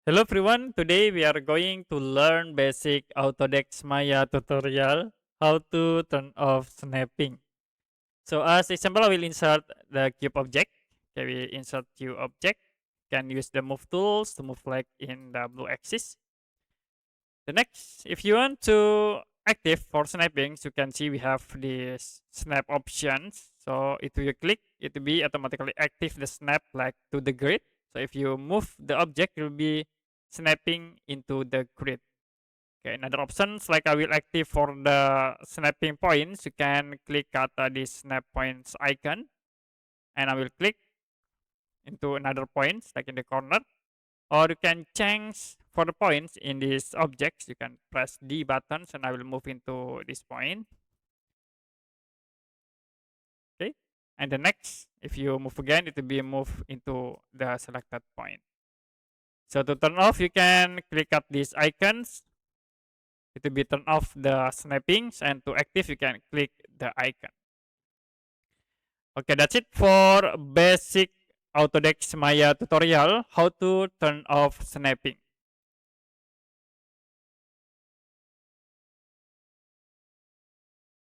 Hello everyone, today we are going to learn basic Autodesk Maya tutorial how to turn off snapping. So as example, I will insert the cube object. Okay, we insert cube object. Can use the move tools to move like in the blue axis. The next, if you want to active for snapping, you can see we have this snap options. So if you click, it will be automatically active the snap like to the grid. So if you move the object, it will be snapping into the grid. Okay, another options like I will active for the snapping points. You can click at this snap points icon, and I will click into another points like in the corner. Or you can change for the points in these objects. You can press D buttons, and I will move into this point. Okay, and the next, if you move again, it will be moved into the selected point. So to turn off, you can click at these icons. It will be turn off the snappings, and to active, you can click the icon. Okay, that's it for basic Autodesk Maya tutorial how to turn off snapping.